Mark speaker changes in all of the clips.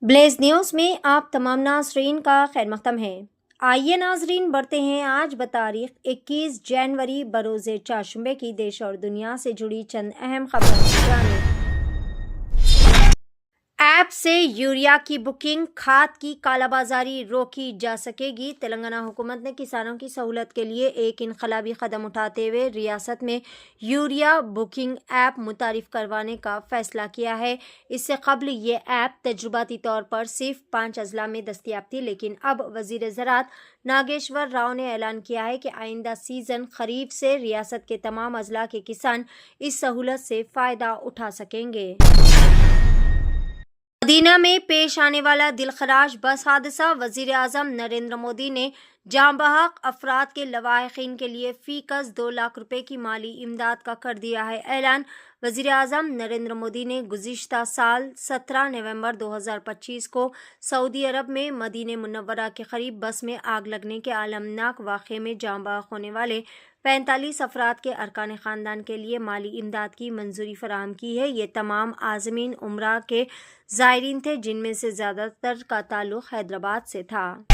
Speaker 1: Blaze news में आप तमाम नाज़रीन का खैर मक़दम है। आइए नाज़रीन बढ़ते हैं आज बतारीख 21 जनवरी बरोज़े चारशंबे की देश और दुनिया से जुड़ी चंद अहम खबरों की जानिब। ऐप से यूरिया की बुकिंग, खाद की कालाबाजारी रोकी जा सकेगी। तेलंगाना हुकूमत ने किसानों की सहूलत के लिए एक इनकलाबी कदम उठाते हुए रियासत में यूरिया बुकिंग ऐप मुतारिफ करवाने का फैसला किया है। इससे कबल ये ऐप तजुर्बाती तौर पर सिर्फ 5 अजला में दस्तयाब थी, लेकिन अब वजीर ज़राअत नागेश्वर राव ने ऐलान किया है कि आइंदा सीजन खरीफ से रियासत के तमाम अजला के किसान इस सहूलत से फ़ायदा उठा सकेंगे। मदीना में पेश आने वाला दिलखराश बस हादसा। वजीर आज़म नरेंद्र मोदी ने जाँ बहक अफराद के लवाहिकीन के लिए फ़ीकस 2 लाख रुपए की माली इमदाद का कर दिया है ऐलान। वजीर आज़म नरेंद्र मोदी ने गुज़िश्ता साल 17 नवंबर 2025 को सऊदी अरब में मदीने मुनव्वरा के करीब बस में आग लगने के आलमनाक वाक़े में जाँ बहक होने वाले 45 अफराद के अरकान ख़ानदान के लिए माली इमदाद की मंजूरी फराहम की है। ये तमाम आज़मीन उम्रा के ज़ायरीन थे, जिनमें से ज़्यादातर का ताल्लुक़ हैदराबाद से था।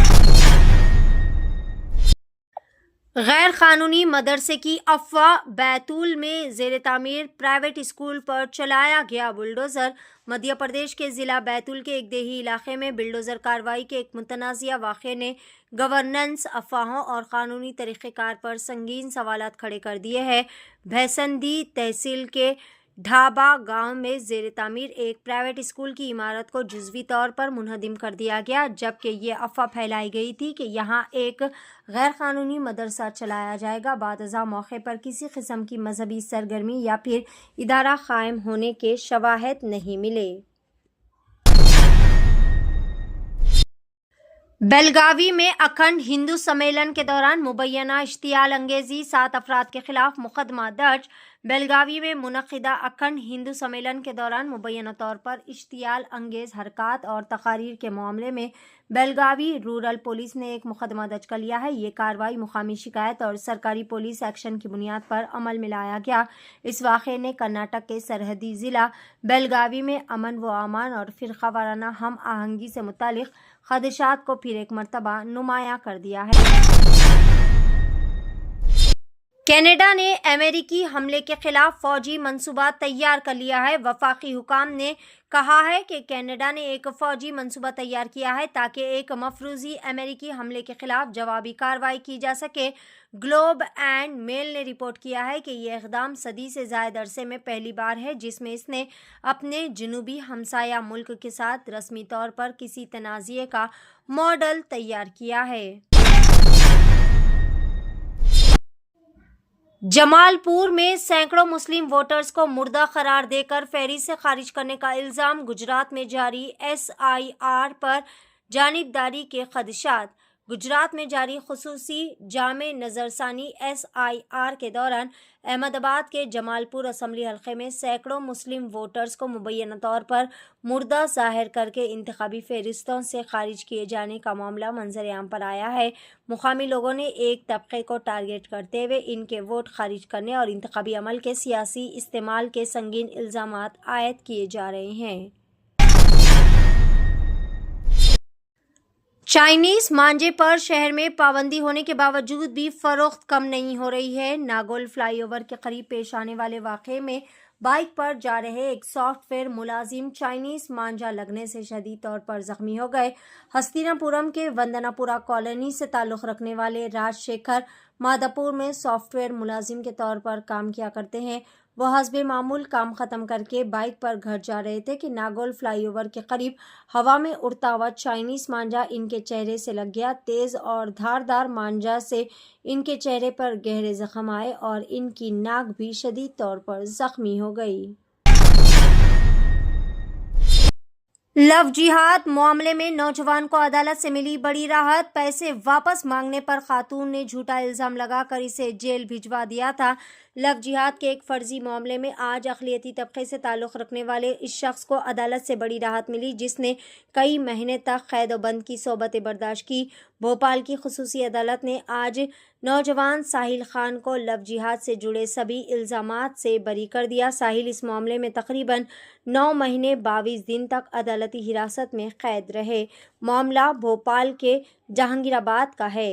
Speaker 1: गैर कानूनी मदरसे की अफवाह। बैतूल में ज़ेर तामीर प्राइवेट स्कूल पर चलाया गया बुलडोज़र। मध्य प्रदेश के ज़िला बैतूल के एक देही इलाके में बुलडोज़र कार्रवाई के एक मुतनाज़िया वाक़े ने गवर्नेंस, अफवाहों और कानूनी तरीक़ेकार पर संगीन सवालात खड़े कर दिए हैं। भैसंदी तहसील के ढाबा गांव में ज़ेर तामीर एक प्राइवेट स्कूल की इमारत को जुज़वी तौर पर मुनहदिम कर दिया गया, जबकि ये अफवाह फैलाई गई थी कि यहाँ एक गैर कानूनी मदरसा चलाया जाएगा। बादअज़ा मौके पर किसी किस्म की मजहबी सरगर्मी या फिर इदारा कायम होने के शवाहिद नहीं मिले। बेलगावी में अखंड हिंदू सम्मेलन के दौरान मुबैना इश्तियाल अंगेजी, 7 अफराद के खिलाफ मुकदमा दर्ज। बेलगावी में मुनक़िदा अखंड हिंदू सम्मेलन के दौरान मुबैना तौर पर इश्तियाल अंगेज हरकत और तकारीर के मामले में बेलगावी रूरल पुलिस ने एक मुकदमा दर्ज कर लिया है। ये कार्रवाई मुकामी शिकायत और सरकारी पुलिस एक्शन की बुनियाद पर अमल में लाया गया। इस वाक़े ने कर्नाटक के सरहदी ज़िला बेलगावी में अमन व अमान और फ़िरका वाराना हम आहंगी से मुतालिक खदशात को फिर एक मरतबा नुमायां कर दिया है। कनाडा ने अमेरिकी हमले के खिलाफ फौजी मंसूबा तैयार कर लिया है। वफाकी हुकाम ने कहा है कि कनाडा ने एक फौजी मंसूबा तैयार किया है ताकि एक मफरूज़ी अमेरिकी हमले के खिलाफ जवाबी कार्रवाई की जा सके। ग्लोब एंड मेल ने रिपोर्ट किया है कि यह इक़दाम सदी से ज़ायद अरसे में पहली बार है जिसमें इसने अपने जनूबी हमसाया मुल्क के साथ रस्मी तौर पर किसी तनाज़े का मॉडल तैयार किया है। जमालपुर में सैकड़ों मुस्लिम वोटर्स को मुर्दा करार देकर फेरी से खारिज करने का इल्ज़ाम। गुजरात में जारी SIR पर जानिबदारी के खदशात। गुजरात में जारी खुसूसी जामे नज़रसानी SIR के दौरान अहमदाबाद के जमालपुर असम्बली हल्के में सैकड़ों मुस्लिम वोटर्स को मुबैना तौर पर मुर्दा ज़ाहिर करके इंतखाबी फहरिस्तों से खारिज किए जाने का मामला मंजर आम पर आया है। मुकामी लोगों ने एक तबके को टारगेट करते हुए इनके वोट खारिज करने और इंतखाबी अमल के सियासी इस्तेमाल के संगीन इल्ज़ामात आयद किए जा रहे हैं। चाइनीज़ मांझे पर शहर में पाबंदी होने के बावजूद भी फरोख्त कम नहीं हो रही है। नागोल फ्लाईओवर के करीब पेश आने वाले वाक़े में बाइक पर जा रहे एक सॉफ्टवेयर मुलाजिम चाइनीज़ मांझा लगने से शदीद तौर पर जख्मी हो गए। हस्तिनापुरम के वंदनापुरा कॉलोनी से ताल्लुक़ रखने वाले राजशेखर मादापुर में सॉफ्टवेयर मुलाजिम के तौर पर काम किया करते हैं। वह हस्बे मामूल काम ख़त्म करके बाइक पर घर जा रहे थे कि नागोल फ्लाईओवर के करीब हवा में उड़ता हुआ चाइनीज़ मांझा इनके चेहरे से लग गया। तेज़ और धारदार मांझा से इनके चेहरे पर गहरे जख्म आए और इनकी नाक भी शदीद तौर पर ज़ख्मी हो गई। लव जिहाद मामले में नौजवान को अदालत से मिली बड़ी राहत। पैसे वापस मांगने पर खातून ने झूठा इल्ज़ाम लगाकर इसे जेल भिजवा दिया था, لو جہاد کے ایک فرضی معاملے میں آج اقلیتی طبقے سے تعلق رکھنے والے اس شخص کو عدالت سے بڑی راحت ملی، جس نے کئی مہینے تک قید و بند کی صحبتیں برداشت کی۔ بھوپال کی خصوصی عدالت نے آج نوجوان ساحل خان کو لو جہاد سے جڑے سبھی الزامات سے بری کر دیا۔ ساحل اس معاملے میں تقریباً 9 مہینے 22 دن تک عدالتی حراست میں قید رہے۔ معاملہ بھوپال کے جہانگیر آباد کا ہے۔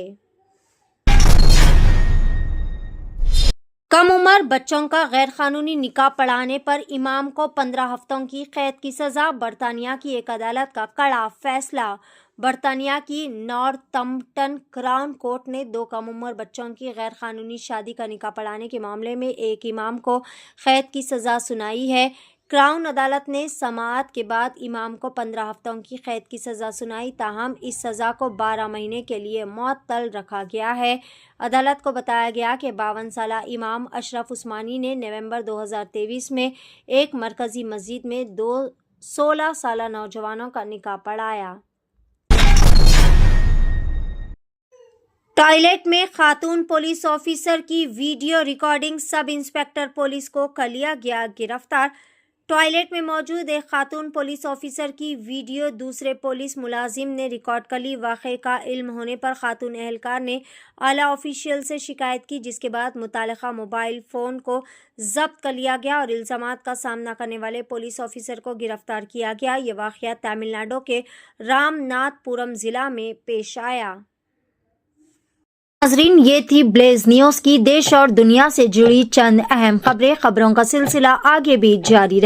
Speaker 1: کم عمر بچوں کا غیر قانونی نکاح پڑھانے پر امام کو 15 ہفتوں کی قید کی سزا۔ برطانیہ کی ایک عدالت کا کڑا فیصلہ۔ برطانیہ کی نارتھمپٹن کراؤن کورٹ نے 2 کم عمر بچوں کی غیر قانونی شادی کا نکاح پڑھانے کے معاملے میں ایک امام کو قید کی سزا سنائی ہے۔ کراؤن عدالت نے سماعت کے بعد امام کو 15 ہفتوں کی قید کی سزا سنائی، تاہم اس سزا کو 12 مہینے کے لیے معطل رکھا گیا ہے۔ عدالت کو بتایا گیا کہ 52 سالہ امام اشرف عثمانی نے نومبر 2023 میں ایک مرکزی مسجد میں 2 16 سالہ نوجوانوں کا نکاح پڑھایا۔ ٹوائلٹ میں خاتون پولیس آفیسر کی ویڈیو ریکارڈنگ، سب انسپکٹر پولیس کو کر لیا گیا گرفتار۔ ٹوائلٹ میں موجود ایک خاتون پولیس آفیسر کی ویڈیو دوسرے پولیس ملازم نے ریکارڈ کر لی۔ واقعے کا علم ہونے پر خاتون اہلکار نے اعلیٰ آفیشیل سے شکایت کی، جس کے بعد متعلقہ موبائل فون کو ضبط کر لیا گیا اور الزامات کا سامنا کرنے والے پولیس آفیسر کو گرفتار کیا گیا۔ یہ واقعہ تمل ناڈو کے رام ناتھ پورم ضلع میں پیش آیا۔ ناظرین، یہ تھی بلیز نیوز کی دیش اور دنیا سے جڑی چند اہم خبریں۔ خبروں کا سلسلہ آگے بھی جاری رہے۔